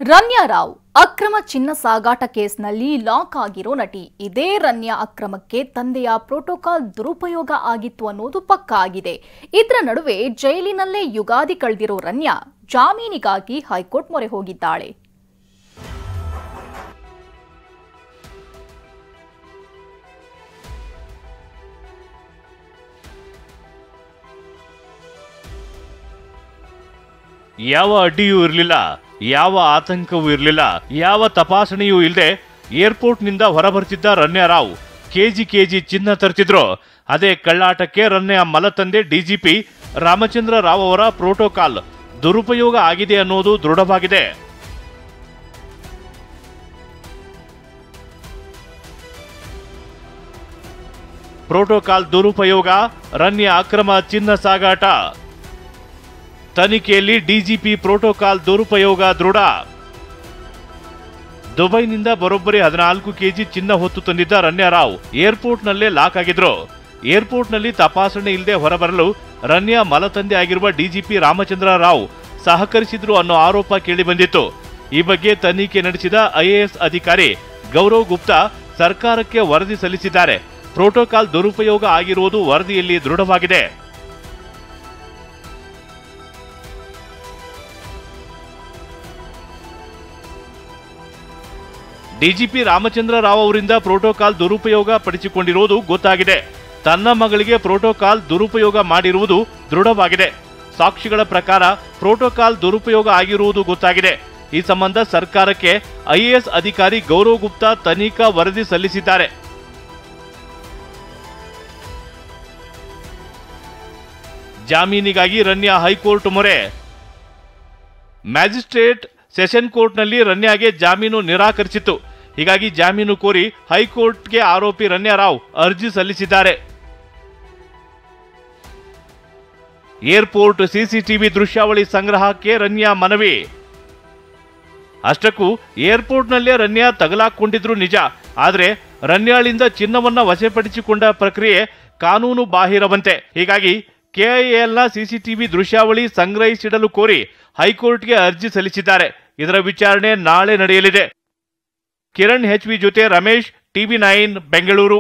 ರನ್ಯಾ ರಾವ್ ಅಕ್ರಮ ಚಿನ್ನ ಸಾಗಾಟ ಕೇಸ್ನಲ್ಲಿ ಲಾಕ್ ಆಗಿರೋ ನಟಿ. ಇದೇ ರನ್ಯಾ ಅಕ್ರಮಕ್ಕೆ ತಂದೆಯ ಪ್ರೋಟೋಕಾಲ್ ದುರುಪಯೋಗ ಆಗಿತ್ತು ಅನ್ನೋದು ಪಕ್ಕಾ ಆಗಿದೆ. ಇದರ ನಡುವೆ ಜೈಲಿನಲ್ಲೇ ಯುಗಾದಿ ಕಳೆದಿರೋ ರನ್ಯಾ ಜಾಮೀನಿಗಾಗಿ ಹೈಕೋರ್ಟ್ ಮೊರೆ ಹೋಗಿದ್ದಾಳೆ. ಯಾವ ಅಡ್ಡಿಯೂ ಇರಲಿಲ್ಲ, ಯಾವ ಆತಂಕವೂ ಇರಲಿಲ್ಲ, ಯಾವ ತಪಾಸಣೆಯೂ ಇಲ್ಲದೆ ಏರ್ಪೋರ್ಟ್ನಿಂದ ಹೊರಬರ್ತಿದ್ದ ರನ್ಯಾ ರಾವ್ ಕೆಜಿ ಚಿನ್ನ ತರ್ತಿದ್ರು. ಅದೇ ಕಳ್ಳಾಟಕ್ಕೆ ರನ್ಯಾ ಮಲತಂದೆ ಡಿಜಿಪಿ ರಾಮಚಂದ್ರ ರಾವ್ ಅವರ ಪ್ರೋಟೋಕಾಲ್ ದುರುಪಯೋಗ ಆಗಿದೆ ಅನ್ನೋದು ದೃಢವಾಗಿದೆ. ಪ್ರೋಟೋಕಾಲ್ ದುರುಪಯೋಗ, ರನ್ಯಾ ಅಕ್ರಮ ಚಿನ್ನ ಸಾಗಾಟ. ತನಿಖೆಯಲ್ಲಿ ಡಿಜಿಪಿ ಪ್ರೋಟೋಕಾಲ್ ದುರುಪಯೋಗ ದೃಢ. ದುಬೈನಿಂದ ಬರೋಬ್ಬರಿ 14 ಕೆಜಿ ಚಿನ್ನ ಹೊತ್ತು ತಂದಿದ್ದ ರನ್ಯಾ ರಾವ್ ಏರ್ಪೋರ್ಟ್ನಲ್ಲೇ ಲಾಕ್ ಆಗಿದ್ರು. ಏರ್ಪೋರ್ಟ್ನಲ್ಲಿ ತಪಾಸಣೆ ಇಲ್ಲದೆ ಹೊರಬರಲು ರನ್ಯಾ ಮಲತಂದೆ ಆಗಿರುವ ಡಿಜಿಪಿ ರಾಮಚಂದ್ರ ರಾವ್ ಸಹಕರಿಸಿದ್ರು ಅನ್ನೋ ಆರೋಪ ಕೇಳಿಬಂದಿತ್ತು. ಈ ಬಗ್ಗೆ ತನಿಖೆ ನಡೆಸಿದ ಐಎಎಸ್ ಅಧಿಕಾರಿ ಗೌರವ್ ಗುಪ್ತಾ ಸರ್ಕಾರಕ್ಕೆ ವರದಿ ಸಲ್ಲಿಸಿದ್ದಾರೆ. ಪ್ರೋಟೋಕಾಲ್ ದುರುಪಯೋಗ ಆಗಿರುವುದು ವರದಿಯಲ್ಲಿ ದೃಢವಾಗಿದೆ. ಡಿಜಿಪಿ ರಾಮಚಂದ್ರ ರಾವ್ ಅವರಿಂದ ಪ್ರೋಟೋಕಾಲ್ ದುರುಪಯೋಗ ಪಡಿಸಿಕೊಂಡಿರುವುದು ಗೊತ್ತಾಗಿದೆ. ತನ್ನ ಮಗಳಿಗೆ ಪ್ರೋಟೋಕಾಲ್ ದುರುಪಯೋಗ ಮಾಡಿರುವುದು ದೃಢವಾಗಿದೆ. ಸಾಕ್ಷಿಗಳ ಪ್ರಕಾರ ಪ್ರೋಟೋಕಾಲ್ ದುರುಪಯೋಗ ಆಗಿರುವುದು ಗೊತ್ತಾಗಿದೆ. ಈ ಸಂಬಂಧ ಸರ್ಕಾರಕ್ಕೆ ಐಎಎಸ್ ಅಧಿಕಾರಿ ಗೌರವ್ ಗುಪ್ತಾ ತನಿಖಾ ವರದಿ ಸಲ್ಲಿಸಿದ್ದಾರೆ. ಜಾಮೀನಿಗಾಗಿ ರನ್ಯಾ ಹೈಕೋರ್ಟ್ ಮೊರೆ. ಮ್ಯಾಜಿಸ್ಟ್ರೇಟ್ ಸೆಷನ್ ಕೋರ್ಟ್ನಲ್ಲಿ ರನ್ಯಾಗೆ ಜಾಮೀನು ನಿರಾಕರಿಸಿತ್ತು. ಹೀಗಾಗಿ ಜಾಮೀನು ಕೋರಿ ಹೈಕೋರ್ಟ್ಗೆ ಆರೋಪಿ ರನ್ಯಾ ರಾವ್ ಅರ್ಜಿ ಸಲ್ಲಿಸಿದ್ದಾರೆ. ಏರ್ಪೋರ್ಟ್ ಸಿಸಿಟಿವಿ ದೃಶ್ಯಾವಳಿ ಸಂಗ್ರಹಕ್ಕೆ ರನ್ಯಾ ಮನವಿ. ಅಷ್ಟಕ್ಕೂ ಏರ್ಪೋರ್ಟ್ನಲ್ಲೇ ರನ್ಯಾ ತಗಲಾಕೊಂಡಿದ್ರು ನಿಜ. ಆದರೆ ರನ್ಯಾಳಿಂದ ಚಿನ್ನವನ್ನ ವಶಪಡಿಸಿಕೊಂಡ ಪ್ರಕ್ರಿಯೆ ಕಾನೂನು ಬಾಹಿರವಂತೆ. ಹೀಗಾಗಿ ಕೆಐಎಲ್ನ ಸಿಸಿಟಿವಿ ದೃಶ್ಯಾವಳಿ ಸಂಗ್ರಹಿಸಿಡಲು ಕೋರಿ ಹೈಕೋರ್ಟ್ಗೆ ಅರ್ಜಿ ಸಲ್ಲಿಸಿದ್ದಾರೆ. ಇದರ ವಿಚಾರಣೆ ನಾಳೆ ನಡೆಯಲಿದೆ. ಕಿರಣ್ ಹೆಚ್ವಿ ಜೊತೆ ರಮೇಶ್, ಟಿವಿ9 ಬೆಂಗಳೂರು.